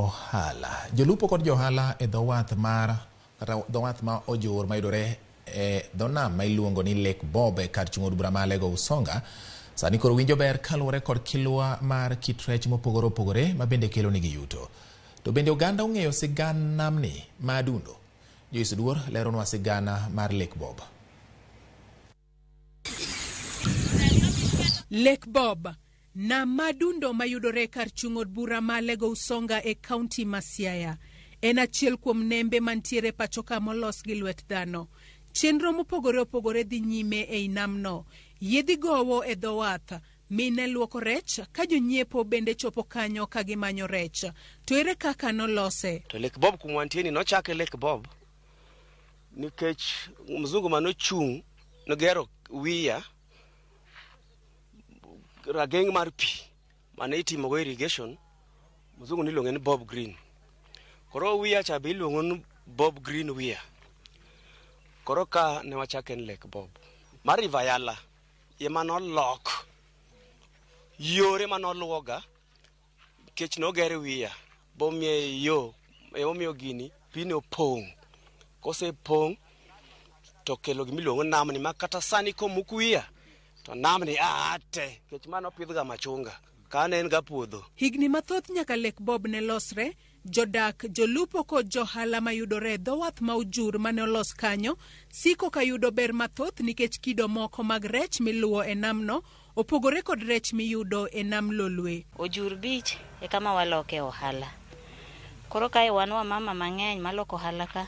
ohala. Jolupo kod johala e dho wath ma ojur mayudore e dho nam ma iluongo ni Lake Bob e kar chung' od bura ma Lego Usonga sani koro winjo ber kaluwore kod kilwa mar kit rech mopogore opogore ma bende kelo nigi yuto. To bende oganda ong'eyo sigand namni ma adundo. Joyce Duor leronwa sigana mar Lake Bob. Lake Bob, nam madundo mayudore kar chung' od bura ma Lego Usonga e kaunti ma Siaya. En achiel kuom nembe mantiere pachoka molos gi lwet dhano. Chenro mopogore opogore dhi nyime e namno. Yedhi gowo e dho wath, mine luoko rech, ka jonyiepo bende chopo kanyo ka gimanyo rech. To ere kaka nolose? To Lake Bob kumwantieni nochake Lake Bob nikech mzungu manochung' nogero wiya rageng' mar pi mane itimogo irrigation, mzungu niluonge ni Bob Green. Koro wiya cha be iluongo ni Bob Green wiya. Koro ka ne wachake ni Lake Bob. Mar River Yala ema nolok yore manoluoga kech nogere wiya bomie yo emomiyo gini pini opong'. Kose pong' to kelo gimiluongo namni ma kata sani komuk wiya to namni ate kech mano pidhga machunga kane en ga puodho. Higni mathoth nyaka Lake Bob ne losre, jodak, jolupo kod johala mayudore dho wath ma ojur mane olos kanyo siko ka yudo ber mathoth nikech kido moko mag rech miluwo e namno opogore kod rech miyudo e nam Lolwe. Ojur beach e kama waloke ohala. Koro kae wan wa mama mang'eny maloko ohala ka.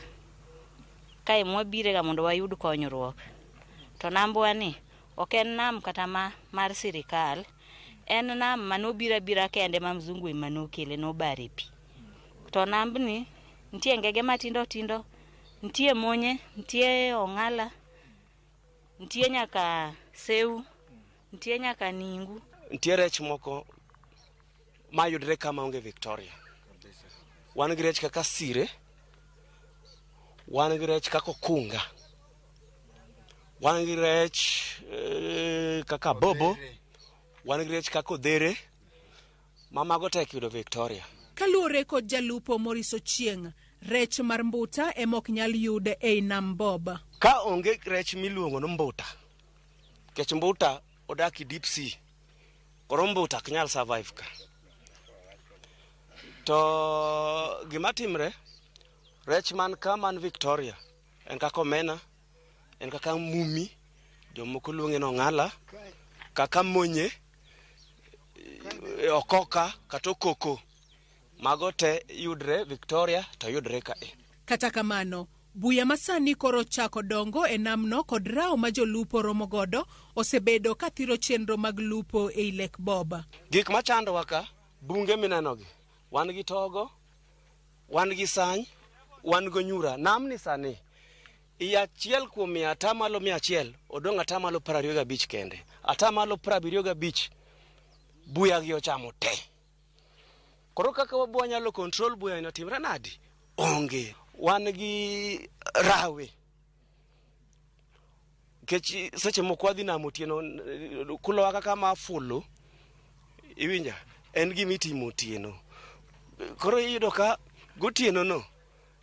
Kae mwabire ga mondo wayud konyruok. To nambwa ni ok en nam kata mar sirikal, en nam manobira kende ma mzungu ema nokele nobare pi. To nambni nitie ngege matindo tindo, nitie monye, nitie ong'ala, nitie nyaka seu, nitie nyaka ningu. Nitie rech moko mayudre kama onge Victoria. Wan gi rech kaka sire, wan gi rech kaka okunga, wan gi rech kaka bobo, wan gi rech kaka odhere, mamago tek yudo Victoria. Kaluwore kod jalupo Moriso Chieng', rech mar mbuta emok nyal yude e nam Bob. Ka onge rech miluongo ni mbuta, kech mbuta odaki deep sea, koro mbuta ok nyal survive ka. To gima timre, rech man ka man Victoria, en kaka omena, en kaka mumi, jomoko luonge no ng'ala, kaka monye, okoka, kata okoko. Mago te yudre Victoria to yudre kae. Kata kamano, buya masani koro chako dongo e namno kod rao ma jolupo romo godo osebedo kathiro chenro mag lupo e Lake Bob. Gik machando waka, bunge minenogi. Wan gi togo, wan gi sany, wan go nyura. Namni sani, iya achiel kuom 100% odong' 25% kende. 75% buya gi ochamo te. Koro kaka wabwa nyalo control buya ino timre nadi? Onge. Wan gi rawe. Kechi seche moko wadhi namo otieno kulowa kaka mafulo. Iwinja, en gimitimo otieno. Koro iyudo ka gotieno no,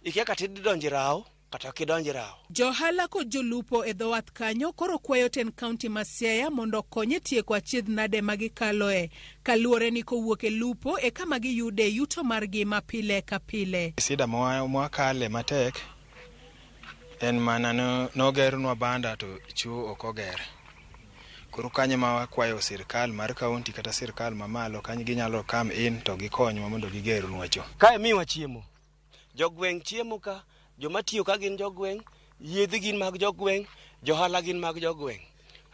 ikia kata idonji rao, kata kidonji rao. Johala kod jolupo e dho wath kanyo koro kwayo ten kaunti ma Siaya mondo konye tieko achiedh nade magikaloe kaluwore ni kowuok e lupo e kama giyude yuto margi ma pile ka pile. Sida mwakale matek en mana nogerunwa banda to chuo ok oger. Koro kanyo ma wakwayo sirkal mar kaunti kata sirkal mamalo kanyo ginyalo come in to gikonywa mondo gigerunwa cho. Kae miwa chiemo. Jogweng' chiemo ka, joma tiyo ka gin jogweng', yedhi gin mag jogweng', johala gin mag jogweng'.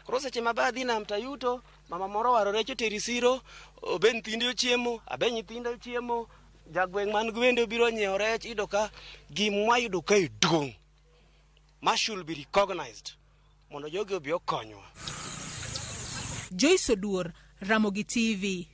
Koro seche mabadhi nam tayuto, mama moro waro rech oteri siro, obe nyithinde chiemo, abe nyithinde chiemo, jagweng' man gwende obiro nyiewo rech, iyudo ka gimwa yudo ka duong'. Ma should be recognized. Mondo jogi obi okonywa. Joyce Duor, Ramogi TV.